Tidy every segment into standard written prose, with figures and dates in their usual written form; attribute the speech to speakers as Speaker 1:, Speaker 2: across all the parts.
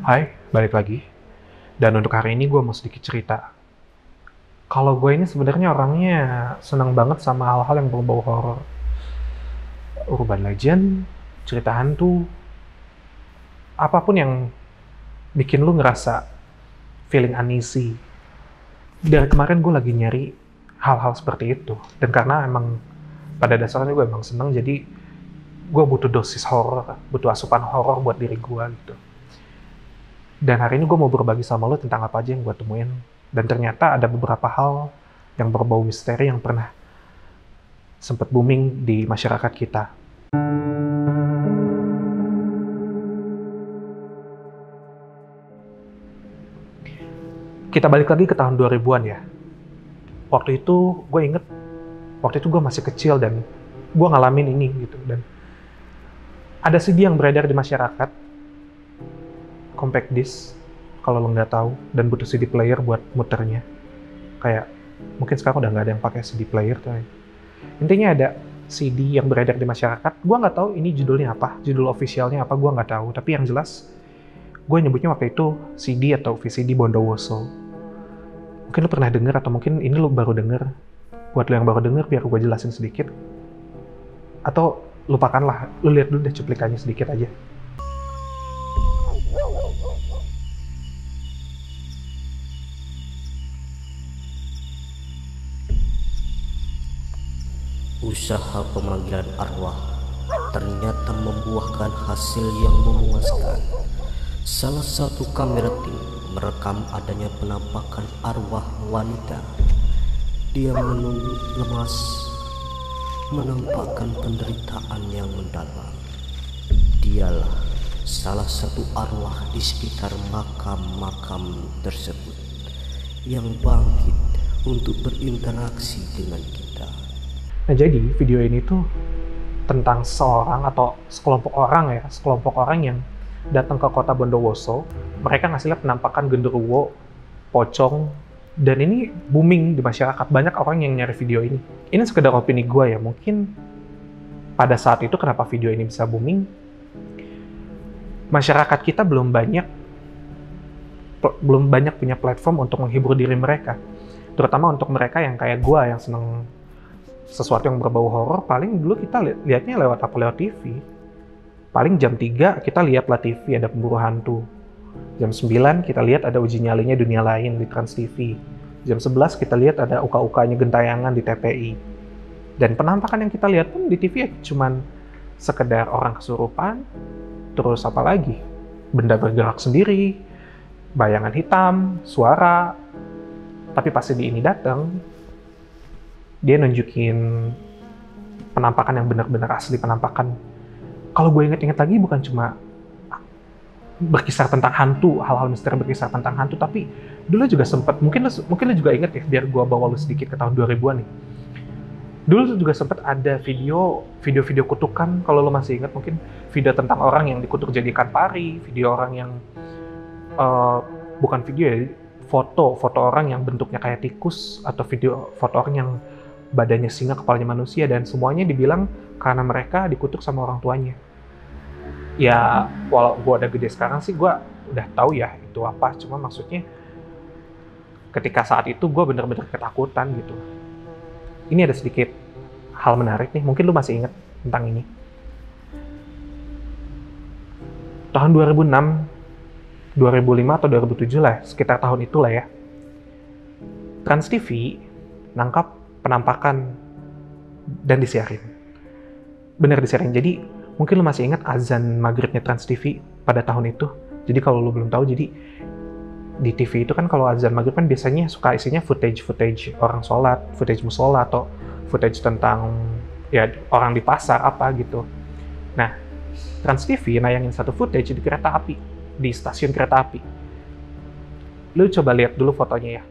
Speaker 1: Hai, balik lagi. Dan untuk hari ini gue mau sedikit cerita. Kalau gue ini sebenarnya orangnya senang banget sama hal-hal yang berbau horor. Urban legend, cerita hantu, apapun yang bikin lu ngerasa feeling uneasy. Dari kemarin gue lagi nyari hal-hal seperti itu. Dan karena emang pada dasarnya gue emang seneng, jadi gue butuh dosis horor, butuh asupan horor buat diri gue gitu. Dan hari ini gue mau berbagi sama lo tentang apa aja yang gue temuin. Dan ternyata ada beberapa hal yang berbau misteri yang pernah sempat booming di masyarakat kita. Kita balik lagi ke tahun 2000-an ya. Waktu itu gue inget, waktu itu gue masih kecil dan gue ngalamin ini gitu. Dan ada CD yang beredar di masyarakat, compact disc, kalau lo nggak tahu, dan butuh CD player buat muternya. Kayak, mungkin sekarang udah nggak ada yang pakai CD player tuh. Intinya ada CD yang beredar di masyarakat. Gue nggak tahu ini judulnya apa, judul officialnya apa, gue nggak tahu. Tapi yang jelas, gue nyebutnya waktu itu CD atau VCD Bondowoso. Mungkin lo pernah denger atau mungkin ini lo baru denger. Buat lo yang baru denger, biar gue jelasin sedikit. Atau lupakanlah, lo lihat dulu deh cuplikannya sedikit aja.
Speaker 2: Usaha pemanggilan arwah ternyata membuahkan hasil yang memuaskan. Salah satu kamera tim merekam adanya penampakan arwah wanita. Dia menunduk lemas, menampakkan penderitaan yang mendalam. Dialah salah satu arwah di sekitar makam-makam tersebut yang bangkit untuk berinteraksi dengan kita.
Speaker 1: Nah, jadi video ini tuh tentang seorang atau sekelompok orang yang datang ke kota Bondowoso. Mereka ngasih lihat penampakan genderuwo, pocong, dan ini booming di masyarakat. Banyak orang yang nyari video ini. Ini sekedar opini gue ya, mungkin pada saat itu kenapa video ini bisa booming, masyarakat kita belum banyak punya platform untuk menghibur diri mereka. Terutama untuk mereka yang kayak gue yang seneng sesuatu yang berbau horor. Paling dulu kita lihatnya lewat TV. Paling jam 3 kita lihatlah TV, ada pemburu hantu. Jam 9 kita lihat ada uji nyalinya dunia lain di Trans TV. Jam 11 kita lihat ada uka-ukanya gentayangan di TPI. Dan penampakan yang kita lihat pun di TV ya cuman sekedar orang kesurupan, terus apa lagi? Benda bergerak sendiri, bayangan hitam, suara. Tapi pas di ini datang, dia nunjukin penampakan yang benar-benar asli, penampakan. Kalau gue inget-inget lagi bukan cuma berkisar tentang hantu, hal-hal misteri berkisar tentang hantu, tapi dulu juga sempat, mungkin lo juga inget ya, biar gue bawa lo sedikit ke tahun 2000-an nih. Dulu juga sempat ada video kutukan, kalau lo masih ingat mungkin video tentang orang yang dikutuk jadi ikan pari, video orang yang bukan video ya, foto orang yang bentuknya kayak tikus, atau foto orang yang badannya singa, kepalanya manusia, dan semuanya dibilang karena mereka dikutuk sama orang tuanya. Ya, walau gue udah gede sekarang sih, gue udah tahu ya itu apa. Cuma maksudnya, ketika saat itu gue bener-bener ketakutan gitu. Ini ada sedikit hal menarik nih, mungkin lu masih ingat tentang ini. Tahun 2006, 2005 atau 2007 lah, sekitar tahun itulah ya. Trans TV nangkap penampakan dan disiarin. Bener disiarin. Jadi mungkin lo masih ingat azan maghribnya Trans TV pada tahun itu. Jadi kalau lo belum tahu, jadi di TV itu kan kalau azan maghrib kan biasanya suka isinya footage orang sholat, footage musola, atau footage tentang ya orang di pasar apa gitu. Nah, Trans TV nayangin satu footage di kereta api, di stasiun kereta api. Lo coba lihat dulu fotonya ya.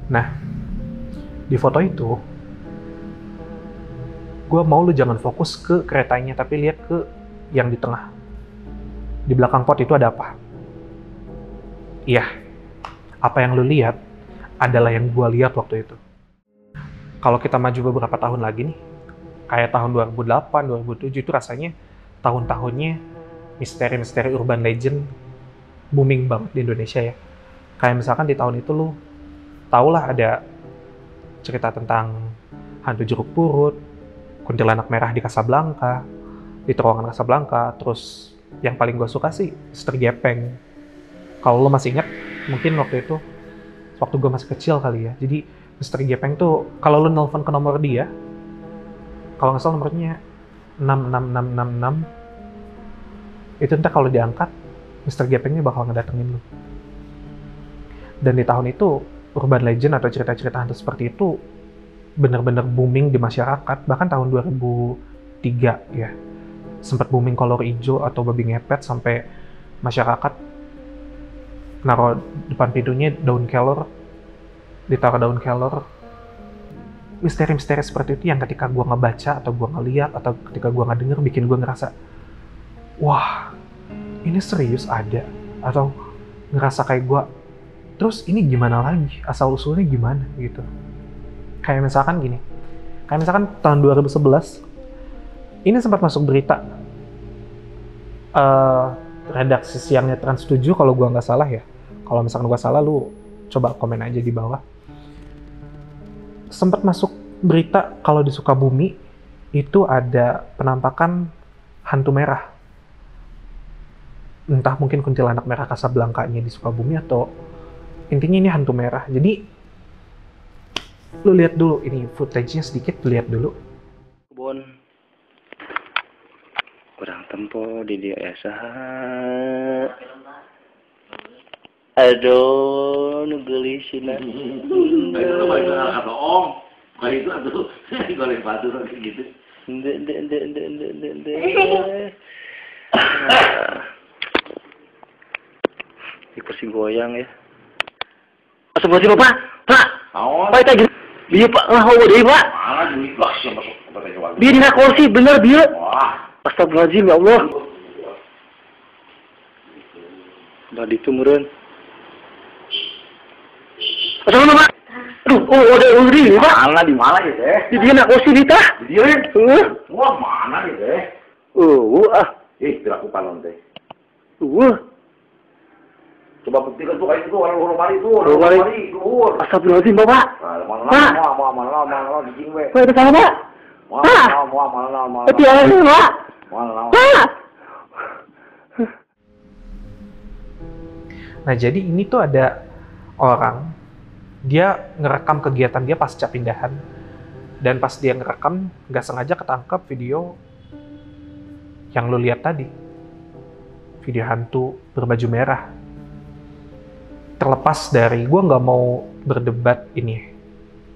Speaker 1: Nah, di foto itu, gue mau lu jangan fokus ke keretanya, tapi lihat ke yang di tengah. Di belakang pot itu ada apa? Iya, apa yang lu lihat adalah yang gue lihat waktu itu. Kalau kita maju beberapa tahun lagi nih, kayak tahun 2008, 2007, itu rasanya tahun-tahunnya misteri-misteri urban legend booming banget di Indonesia ya. Kayak misalkan di tahun itu lu tau lah ada cerita tentang hantu jeruk purut, kuntilanak merah di Casablanca, di terowongan Casablanca, terus yang paling gue suka sih Mr. Gepeng. Kalau lo masih ingat, mungkin waktu itu, waktu gue masih kecil kali ya, jadi Mr. Gepeng tuh, kalau lo nelfon ke nomor dia, kalau nggak salah nomornya 66666, itu entah kalau diangkat, Mr. Gepengnya bakal ngedatengin lo. Dan di tahun itu, urban legend atau cerita-cerita hantu seperti itu benar-benar booming di masyarakat. Bahkan tahun 2003 ya, sempat booming kolor hijau atau babi ngepet sampai masyarakat naruh depan pintunya daun kelor, ditaruh daun kelor. Misteri-misteri seperti itu yang ketika gue ngebaca atau gue ngeliat atau ketika gue ngedenger bikin gue ngerasa, wah ini serius ada, atau ngerasa kayak gue, terus ini gimana lagi, asal usulnya gimana gitu. Kayak misalkan gini, kayak misalkan tahun 2011 ini sempat masuk berita redaksi siangnya Trans 7 kalau gua nggak salah ya. Kalau misalkan gua salah, lu coba komen aja di bawah. Sempat masuk berita kalau di Sukabumi itu ada penampakan hantu merah. Entah mungkin kuntilanak merah Casablanca-nya di Sukabumi atau intinya ini hantu merah. Jadi lu lihat dulu ini footage-nya sedikit, lihat dulu.
Speaker 3: Bon. Kurang tempo di dia aduh, nugelis sina.
Speaker 4: Itu bagaimana kata Om? Kali itu atuh goreng batu kayak gitu.
Speaker 3: Di kursi goyang ya. Astagfirullah, Pak. Pak.
Speaker 4: Naon?
Speaker 3: Pak tadi. Bieu Pak, ngahau deui Pak.
Speaker 4: Mana duit lah sih masuk ke batanya warga.
Speaker 3: Bieu dina kursi bener bieu.
Speaker 4: Wah.
Speaker 3: Astagfirullahaladzim ya Allah. Badi itu meureun. Astagfirullah Pak. Aduh, ada uri nih Pak.
Speaker 4: Mana di mana ya teh?
Speaker 3: Di dia nak kursi di tah.
Speaker 4: Di dia ya? Wah mana ya teh? Tidak palon teh. Coba buktikan tuh kayak itu orang lemari itu, lemari luhur.
Speaker 3: Astagfirullahaladzim Bapak.
Speaker 4: Mana dijing we.
Speaker 3: Pak itu sama Pak.
Speaker 4: Mana.
Speaker 3: Itu yang ini Pak.
Speaker 4: Mana.
Speaker 3: Pak.
Speaker 1: Nah jadi ini tuh ada orang, dia ngerekam kegiatan dia pasca pindahan, dan pas dia ngerekam nggak sengaja ketangkap video yang lo lihat tadi, video hantu berbaju merah. Terlepas dari gue nggak mau berdebat ini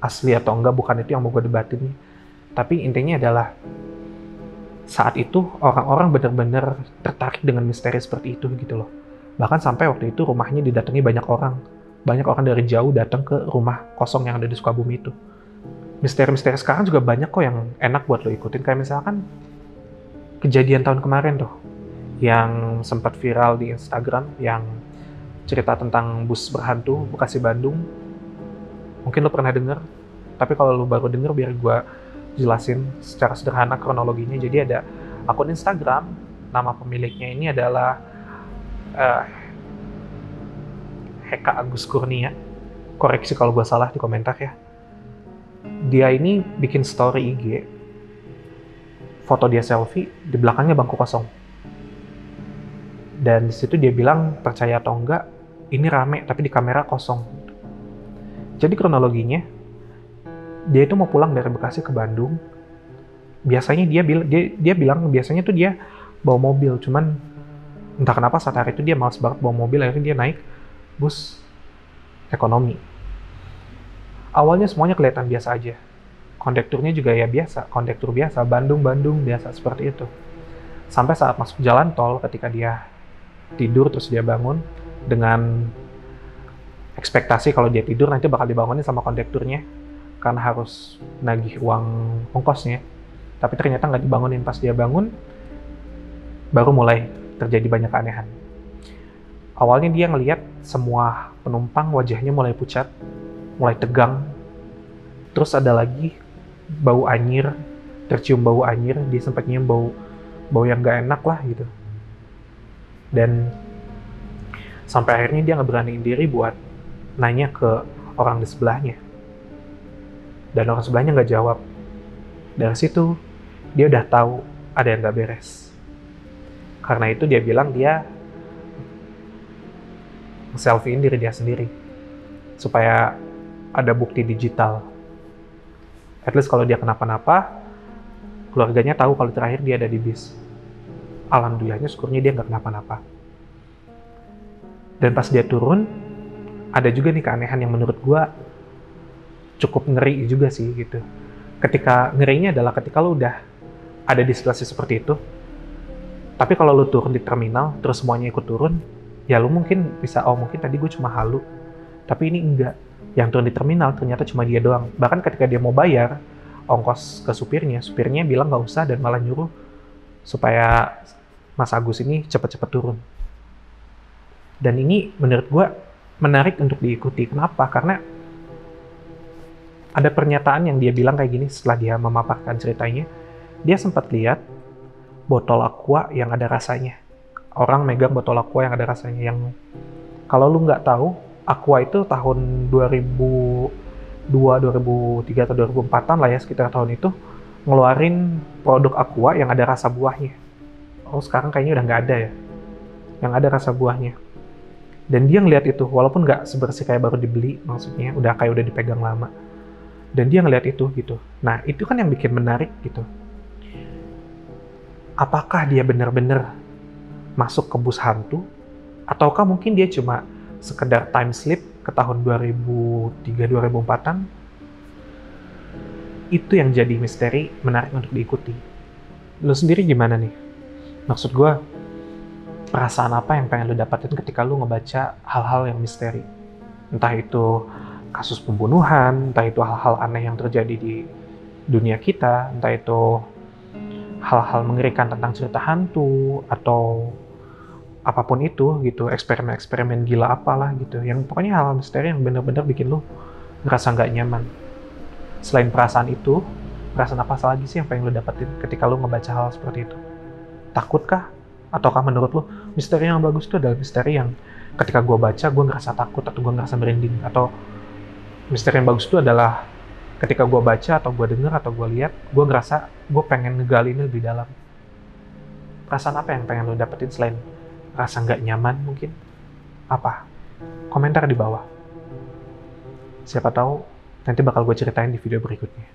Speaker 1: asli atau enggak, bukan itu yang mau gue debatin, tapi intinya adalah saat itu orang-orang benar-benar tertarik dengan misteri seperti itu gitu loh. Bahkan sampai waktu itu rumahnya didatangi banyak orang dari jauh datang ke rumah kosong yang ada di Sukabumi itu. Misteri-misteri sekarang juga banyak kok yang enak buat lo ikutin, kayak misalkan kejadian tahun kemarin tuh yang sempat viral di Instagram, yang cerita tentang bus berhantu Bekasi Bandung. Mungkin lo pernah denger, tapi kalau lo baru denger biar gue jelasin secara sederhana kronologinya. Jadi ada akun Instagram, nama pemiliknya ini adalah Heka Agus Kurnia. Koreksi kalau gue salah di komentar ya. Dia ini bikin story IG, foto dia selfie, di belakangnya bangku kosong. Dan di situ dia bilang, percaya atau enggak, ini rame tapi di kamera kosong. Jadi kronologinya, dia itu mau pulang dari Bekasi ke Bandung. Biasanya dia bilang biasanya tuh dia bawa mobil, cuman entah kenapa saat hari itu dia malas banget bawa mobil, akhirnya dia naik bus ekonomi. Awalnya semuanya kelihatan biasa aja. Kondekturnya juga ya biasa, kondektur biasa, Bandung biasa seperti itu. Sampai saat masuk jalan tol, ketika dia tidur terus dia bangun dengan ekspektasi kalau dia tidur nanti bakal dibangunin sama kondekturnya karena harus nagih uang ongkosnya. Tapi ternyata nggak dibangunin. Pas dia bangun, baru mulai terjadi banyak keanehan. Awalnya dia ngelihat semua penumpang wajahnya mulai pucat, mulai tegang. Terus ada lagi bau anyir, tercium bau anyir. Dia sempat nyium bau bau yang gak enak lah gitu. Dan sampai akhirnya dia nggak beraniin diri buat nanya ke orang di sebelahnya. Dan orang sebelahnya nggak jawab. Dari situ, dia udah tahu ada yang nggak beres. Karena itu dia bilang dia selfie-in diri dia sendiri. Supaya ada bukti digital. At least kalau dia kenapa-napa, keluarganya tahu kalau terakhir dia ada di bis. Alhamdulillahnya, syukurnya dia nggak kenapa-napa. Dan pas dia turun, ada juga nih keanehan yang menurut gue cukup ngeri juga sih gitu. Ketika ngerinya adalah ketika lo udah ada di situasi seperti itu, tapi kalau lo turun di terminal, terus semuanya ikut turun, ya lo mungkin bisa, oh mungkin tadi gue cuma halu. Tapi ini enggak. Yang turun di terminal ternyata cuma dia doang. Bahkan ketika dia mau bayar ongkos ke supirnya bilang nggak usah dan malah nyuruh supaya Mas Agus ini cepat-cepat turun. Dan ini menurut gue menarik untuk diikuti. Kenapa? Karena ada pernyataan yang dia bilang kayak gini setelah dia memaparkan ceritanya. Dia sempat lihat botol aqua yang ada rasanya. Orang megang botol aqua yang ada rasanya. Yang kalau lu nggak tahu, aqua itu tahun 2002, 2003 atau 2004-an lah ya, sekitar tahun itu ngeluarin produk aqua yang ada rasa buahnya. Oh sekarang kayaknya udah nggak ada ya, yang ada rasa buahnya. Dan dia ngeliat itu, walaupun nggak sebersih kayak baru dibeli, maksudnya udah kayak udah dipegang lama. Dan dia ngeliat itu gitu. Nah itu kan yang bikin menarik gitu. Apakah dia bener-bener masuk ke bus hantu? Ataukah mungkin dia cuma sekedar time slip ke tahun 2003-2004-an? Itu yang jadi misteri menarik untuk diikuti. Lo sendiri gimana nih? Maksud gue, perasaan apa yang pengen lo dapatin ketika lo ngebaca hal-hal yang misteri? Entah itu kasus pembunuhan, entah itu hal-hal aneh yang terjadi di dunia kita, entah itu hal-hal mengerikan tentang cerita hantu, atau apapun itu gitu, eksperimen-eksperimen gila apalah gitu. Yang pokoknya hal-hal misteri yang bener-bener bikin lo ngerasa nggak nyaman. Selain perasaan itu, perasaan apa lagi sih yang pengen lo dapetin ketika lo ngebaca hal seperti itu? Takutkah? Ataukah menurut lo misteri yang bagus itu adalah misteri yang ketika gue baca gue ngerasa takut atau gue ngerasa merinding? Atau misteri yang bagus itu adalah ketika gue baca atau gue denger atau gue lihat, gue ngerasa gue pengen ngegali ini lebih dalam? Perasaan apa yang pengen lo dapetin selain rasa nggak nyaman mungkin? Apa? Komentar di bawah. Siapa tahu nanti bakal gue ceritain di video berikutnya.